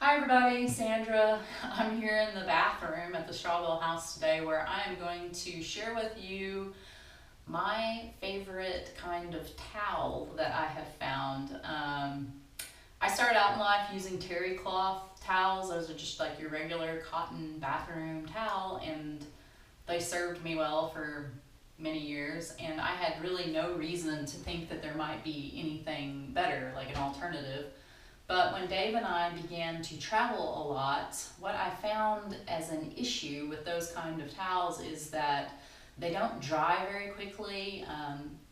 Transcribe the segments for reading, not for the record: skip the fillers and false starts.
Hi everybody, Sandra. I'm here in the bathroom at the Strawville house today where I am going to share with you my favorite kind of towel that I have found. I started out in life using terry cloth towels. Those are just like your regular cotton bathroom towel, and they served me well for many years, and I had really no reason to think that there might be anything better, like an alternative. But when Dave and I began to travel a lot, what I found as an issue with those kind of towels is that they don't dry very quickly.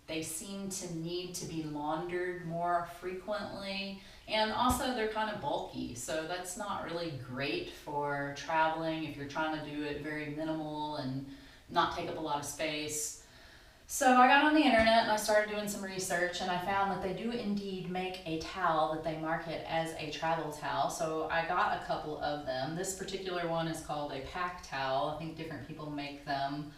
They seem to need to be laundered more frequently, and also they're kind of bulky, so that's not really great for traveling if you're trying to do it very minimal and not take up a lot of space. So I got on the internet and I started doing some research, and I found that they do indeed make a towel that they market as a travel towel. So I got a couple of them. This particular one is called a pack towel. I think different people make them.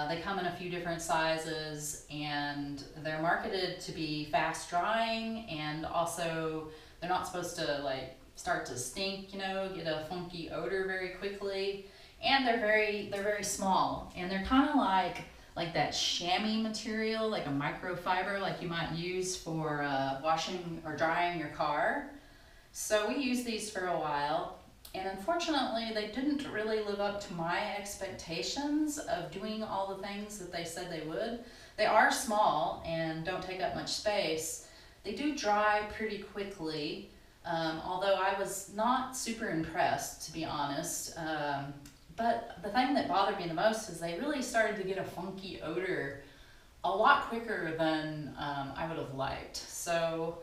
They come in a few different sizes, and they're marketed to be fast drying, and also they're not supposed to like start to stink, get a funky odor very quickly. And they're very small, and they're kind of like that chamois material, like a microfiber, like you might use for washing or drying your car. So we used these for a while, and unfortunately they didn't really live up to my expectations of doing all the things that they said they would. They are small and don't take up much space. They do dry pretty quickly, although I was not super impressed, to be honest. But the thing that bothered me the most is they really started to get a funky odor a lot quicker than I would have liked. So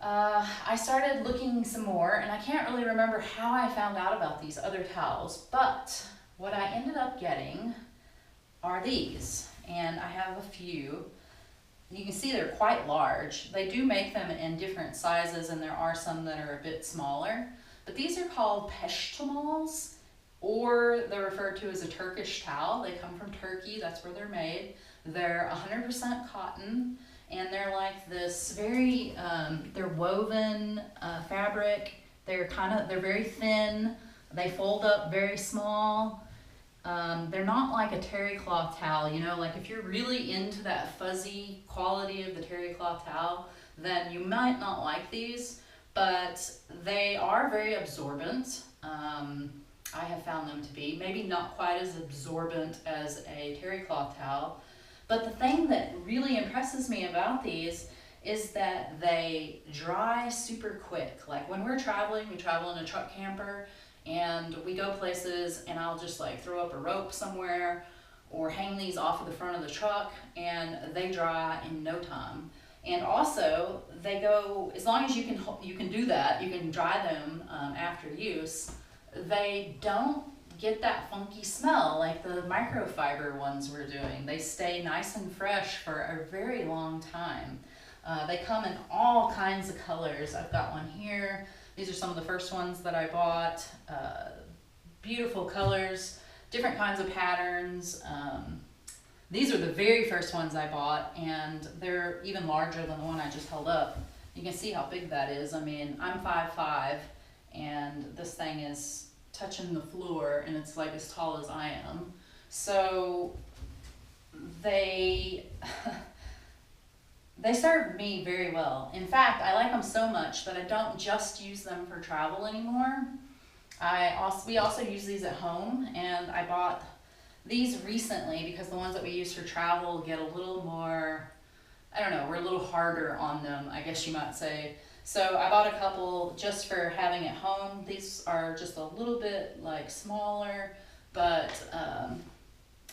I started looking some more, and I can't really remember how I found out about these other towels, but what I ended up getting are these, and I have a few. You can see they're quite large. They do make them in different sizes, and there are some that are a bit smaller, but these are called Peshtemals, or they're referred to as a Turkish towel. They come from Turkey, that's where they're made. They're 100% cotton, and they're like this they're woven fabric. They're very thin. They fold up very small. They're not like a terry cloth towel, like if you're really into that fuzzy quality of the terry cloth towel, then you might not like these, but they are very absorbent. I have found them to be. Maybe not quite as absorbent as a terry cloth towel, but the thing that really impresses me about these is that they dry super quick. Like when we're traveling, we travel in a truck camper, and we go places, and I'll just like throw up a rope somewhere or hang these off of the front of the truck, and they dry in no time. And also they go, as long as you can do that, you can dry them after use. They don't get that funky smell like the microfiber ones we're doing. They stay nice and fresh for a very long time. They come in all kinds of colors. I've got one here. These are some of the first ones that I bought. Beautiful colors, different kinds of patterns. These are the very first ones I bought, and they're even larger than the one I just held up. You can see how big that is. I mean, I'm 5'5", and this thing is touching the floor, and it's like as tall as I am. So they they serve me very well. In fact, I like them so much that I don't just use them for travel anymore. We also use these at home, and I bought these recently because the ones that we use for travel get a little more, I don't know, we're a little harder on them, I guess you might say. So I bought a couple just for having at home. These are just a little bit like smaller, but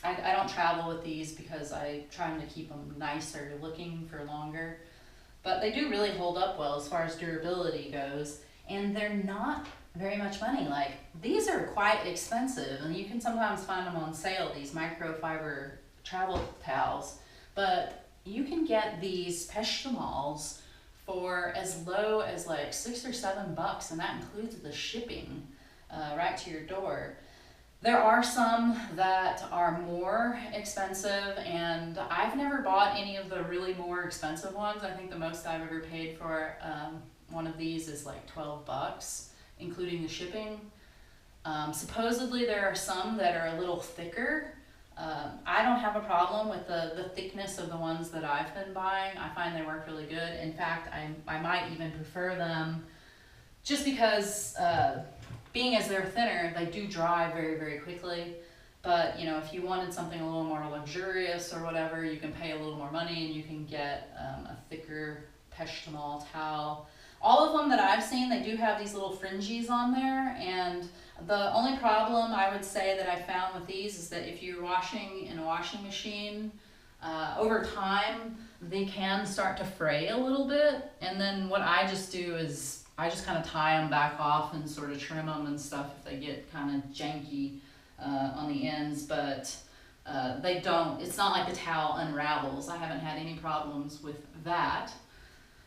I don't travel with these because I'm trying to keep them nicer looking for longer. But they do really hold up well as far as durability goes, and they're not very much money. Like, these are quite expensive, and you can sometimes find them on sale, these microfiber travel towels. But you can get these Peshtemals for as low as like $6 or $7, and that includes the shipping right to your door. There are some that are more expensive, and I've never bought any of the really more expensive ones. I think the most I've ever paid for one of these is like $12, including the shipping. Supposedly there are some that are a little thicker. I don't have a problem with the thickness of the ones that I've been buying. I find they work really good. In fact, I might even prefer them just because being as they're thinner, they do dry very, very quickly. But, you know, if you wanted something a little more luxurious or whatever, you can pay a little more money and you can get a thicker Peshtemal towel. All of them that I've seen, they do have these little fringes on there, and the only problem I would say that I found with these is that if you're washing in a washing machine, over time they can start to fray a little bit, and then what I just do is I just kind of tie them back off and sort of trim them and stuff if they get kind of janky on the ends, but they don't, it's not like the towel unravels. I haven't had any problems with that.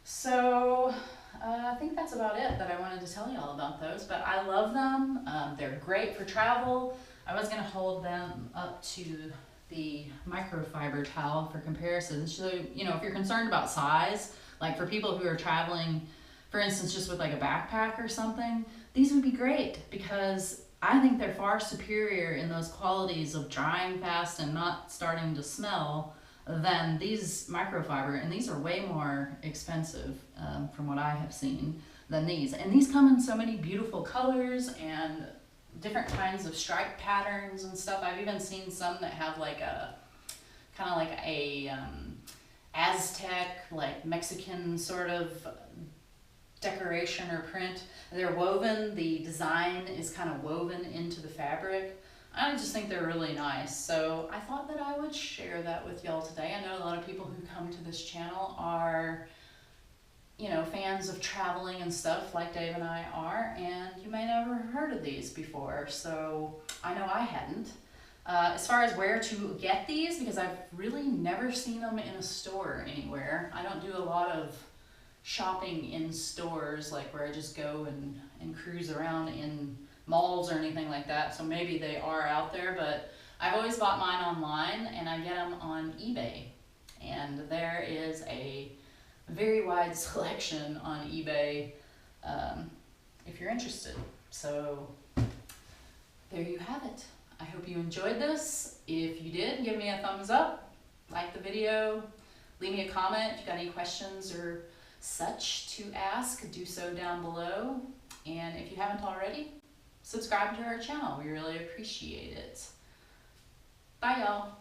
So I think that's about it that I wanted to tell you all about those, but I love them. They're great for travel. I was going to hold them up to the microfiber towel for comparison. So, you know, if you're concerned about size, like for people who are traveling, for instance, just with like a backpack or something, these would be great because I think they're far superior in those qualities of drying fast and not starting to smell than these microfiber, and these are way more expensive from what I have seen than these. And these come in so many beautiful colors and different kinds of stripe patterns and stuff. I've even seen some that have like a kind of like a Aztec, like Mexican sort of decoration or print. They're woven, the design is kind of woven into the fabric. I just think they're really nice. So I thought that I would share that with y'all today. I know a lot of people who come to this channel are, you know, fans of traveling and stuff like Dave and I are, and you may never have heard of these before. So I know I hadn't. As far as where to get these, because I've really never seen them in a store anywhere. I don't do a lot of shopping in stores, like where I just go and cruise around in malls or anything like that, so maybe they are out there, but I've always bought mine online and I get them on eBay, and there is a very wide selection on eBay if you're interested. So there you have it. I hope you enjoyed this. If you did, give me a thumbs up, like the video, leave me a comment if you got any questions or such to ask, do so down below, and if you haven't already, subscribe to our channel. We really appreciate it. Bye, y'all.